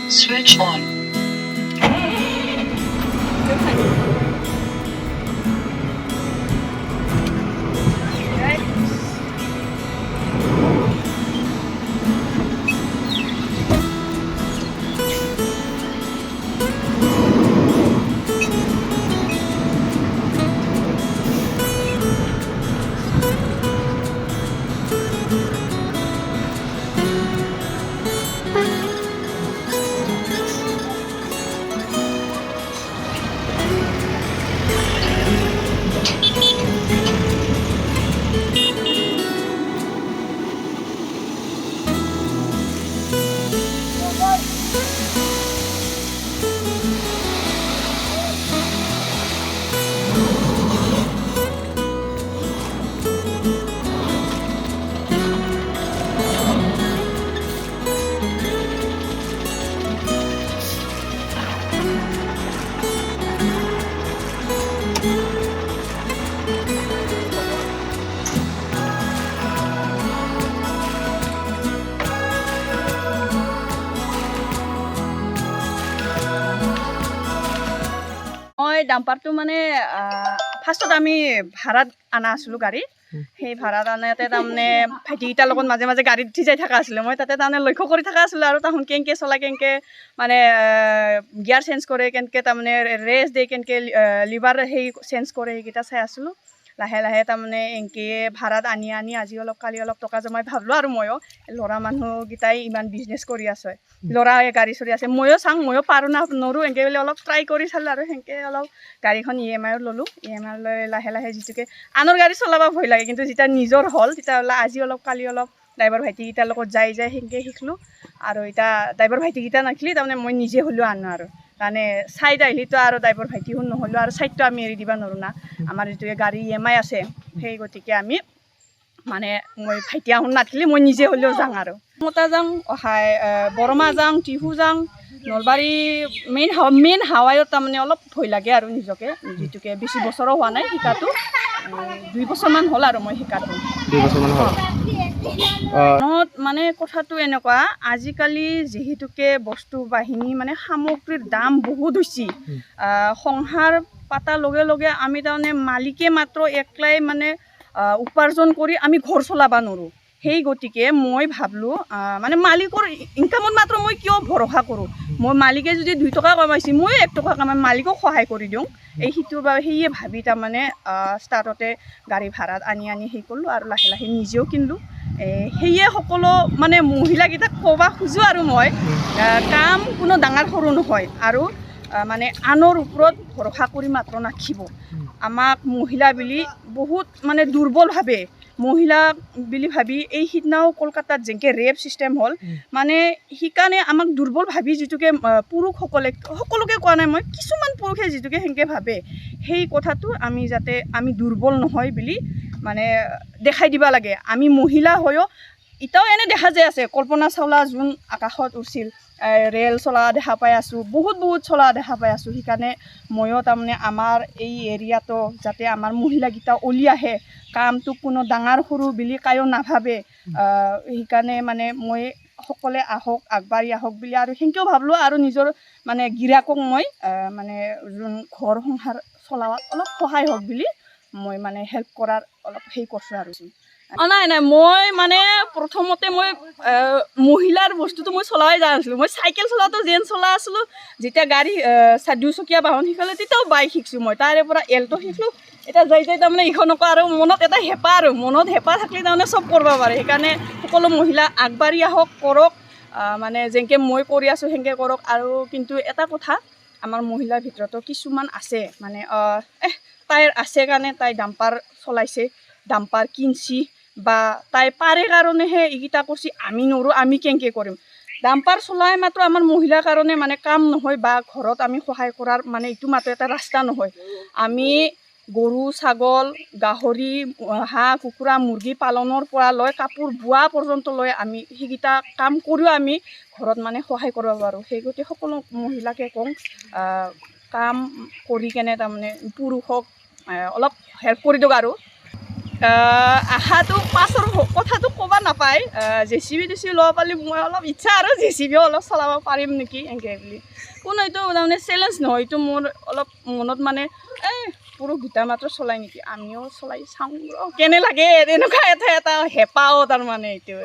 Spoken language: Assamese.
Switch on. মই ডাম্পাৰটো মানে ফাৰ্ষ্টত আমি ভাড়াত অনা আছিলোঁ গাড়ী সেই ভাড়াত আনোতে তাৰমানে ভাইটিকেইটাৰ লগত মাজে মাজে গাড়ীত উঠি যাই থকা আছিলোঁ মই তাতে তাৰমানে লক্ষ্য কৰি থকা আছিলোঁ আৰু তাহোন কেনেকৈ চলাই কেনেকৈ মানে গিয়াৰ চেঞ্জ কৰে কেনেকৈ তাৰমানে ৰেষ্ট দিয়ে কেনেকৈ লিভাৰ সেই চেঞ্জ কৰে সেইকেইটা চাই আছিলোঁ লাহে লাহে তাৰমানে এনেকৈ ভাড়াত আনি আনি আজি অলপ কালি অলপ টকা জমাই ভাবিলোঁ আৰু ময়ো ল'ৰা মানুহকেইটাই ইমান বিজনেছ কৰি আছে ল'ৰাই গাড়ী চলি আছে ময়ো চাওঁ ময়ো পাৰোঁ না নৰোঁ এনেকৈ বুলি অলপ ট্ৰাই কৰি চালোঁ আৰু সেনেকৈ অলপ গাড়ীখন EMI ল'লোঁ EMI লৈ লাহে লাহে যিটোকে আনৰ গাড়ী চলাব ভয় লাগে কিন্তু যেতিয়া নিজৰ হ'ল তেতিয়াহ'লে আজি অলপ কালি অলপ ড্ৰাইভাৰ ভাইটিকেইটাৰ লগত যাই সেনেকৈ শিকিলোঁ আৰু এতিয়া ড্ৰাইভাৰ ভাইটিকেইটা নাখিলি তাৰমানে মই নিজে হ'লেও আনো আৰু মানে ছাইড আহিলেতো আৰু ড্ৰাইভাৰ ভাইটিখন নহ'লেও আৰু ছাইডটো আমি এৰি দিব নোৱাৰোঁ না আমাৰ যিটোকে গাড়ী EMI আছে সেই গতিকে আমি মানে মই ভাইটি আহোঁ নাথাকিলে মই নিজে হ'লেও যাওঁ আৰু মতা যাওঁ বৰমা যাওঁ টিহু যাওঁ নলবাৰী মেইন হাৱাইত তাৰমানে অলপ ভয় লাগে আৰু নিজকে যিটোকে বেছি বছৰো হোৱা নাই শিকাটো 2 বছৰমান হ'ল আৰু মই শিকাটো 2 বছৰমান হ'ল মানে কথাটো এনেকুৱা আজিকালি যিহেতুকে বস্তু বাহিনী মানে সামগ্ৰীৰ দাম বহুত হৈছে সংসাৰ পাতাৰ লগে লগে আমি তাৰমানে মালিকে মাত্ৰ একলাই মানে উপাৰ্জন কৰি আমি ঘৰ চলাব নোৱাৰোঁ সেই গতিকে মই ভাবিলোঁ মানে মালিকৰ ইনকামত মাত্ৰ মই কিয় ভৰসা কৰোঁ মই মালিকে যদি 2 টকা কমাইছে মই 1 টকা কমাই মালিকক সহায় কৰি দিওঁ এই সিটোৰ বাবে সেয়ে ভাবি তাৰমানে ষ্টাৰ্টতে গাড়ী ভাড়াত আনি সেই কৰিলোঁ আৰু লাহে লাহে নিজেও কিনিলোঁ সেয়ে সকলো মানে মহিলাকেইটাক ক'ব খোজোঁ আৰু মই কাম কোনো ডাঙৰ সৰু নহয় আৰু মানে আনৰ ওপৰত ভৰসা কৰি মাত্ৰ নাখিব আমাক মহিলা বুলি বহুত মানে দুৰ্বল ভাবে মহিলা বুলি ভাবি এই সিদিনাও কলকাতাত যেনেকৈ ৰেপ চিষ্টেম হ'ল মানে সেইকাৰণে আমাক দুৰ্বল ভাবি যিটোকে পুৰুষসকলে সকলোকে কোৱা নাই মই কিছুমান পুৰুষে যিটোকে সেনেকৈ ভাবে সেই কথাটো আমি যাতে আমি দুৰ্বল নহয় বুলি মানে দেখাই দিব লাগে আমি মহিলা হৈও এতিয়াও এনে দেখা যায় আছে কল্পনা চাওলা যোন আকাশত উঠিছিল ৰেল চলা দেখা পাই আছোঁ বহুত চলা দেখা পাই আছোঁ সেইকাৰণে ময়ো তাৰমানে আমাৰ এই এৰিয়াটো যাতে আমাৰ মহিলাকেইটা ওলি আহে কামটো কোনো ডাঙৰ সৰু বুলি কায়ো নাভাবে সেইকাৰণে মানে মই সকলোৱে আহক আগবাঢ়ি আহক বুলি আৰু সেনেকৈও ভাবিলোঁ আৰু নিজৰ মানে গিৰাকক মই মানে যোন ঘৰ সংসাৰ চলাৱাত অলপ সহায় হওক বুলি মই মানে হেল্প কৰাৰ অলপ সেই কৰিছোঁ আৰু নাই মই মানে প্ৰথমতে মই মহিলাৰ বস্তুটো মই চলাই যোৱা নাছিলোঁ মই চাইকেল চলাওঁতে যেন চলাই আছিলোঁ যেতিয়া গাড়ী 2 চকীয়া বাহন শিকালে তেতিয়াও বাইক শিকিছোঁ মই তাৰে পৰা এল্টো শিকিলোঁ এটা যাই তাৰমানে ইখনকো আৰু মনত এটা হেঁপাহ আৰু মনত হেঁপাহ থাকিলে তাৰমানে চব কৰিব পাৰে সেইকাৰণে সকলো মহিলা আগবাঢ়ি আহক কৰক মানে যেনেকৈ মই কৰি আছোঁ সেনেকৈ কৰক আৰু কিন্তু এটা কথা আমাৰ মহিলাৰ ভিতৰতো কিছুমান আছে মানে তাইৰ আছে কাৰণে তাই ডাম্পাৰ চলাইছে ডাম্পাৰ কিনছি বা তাই পাৰে কাৰণেহে এইকেইটা কৰিছে আমি নৰোঁ আমি কেনেকৈ কৰিম ডাম্পাৰ চলাই মাত্ৰ আমাৰ মহিলাৰ কাৰণে মানে কাম নহয় বা ঘৰত আমি সহায় কৰাৰ মানে এইটো মাত্ৰ এটা ৰাস্তা নহয় আমি গৰু ছাগল গাহৰি হাঁহ কুকুৰা মুৰ্গী পালনৰ পৰা লৈ কাপোৰ বোৱা পৰ্যন্ত লৈ আমি সেইকেইটা কাম কৰিও আমি ঘৰত মানে সহায় কৰিব পাৰোঁ সেই গতিকে সকলো মহিলাকে কওঁ কাম কৰি কেনে তাৰমানে পুৰুষক অলপ হেল্প কৰি দিয়ক আৰু আশাটো পাছৰ কথাটো ক'ব নাপায় JCB ল'ব পালে মই অলপ ইচ্ছা আৰু JCB অলপ চলাব পাৰিম নেকি এনেকৈ বুলি কোনো এইটো তাৰমানে চেলেঞ্জ নহয় এইটো মোৰ অলপ মনত মানে পুৰুষ দুটা মাত্ৰ চলাই নেকি আমিও চলাই চাওঁ কেনে লাগে তেনেকুৱা এটা হেঁপাহো তাৰমানে এইটো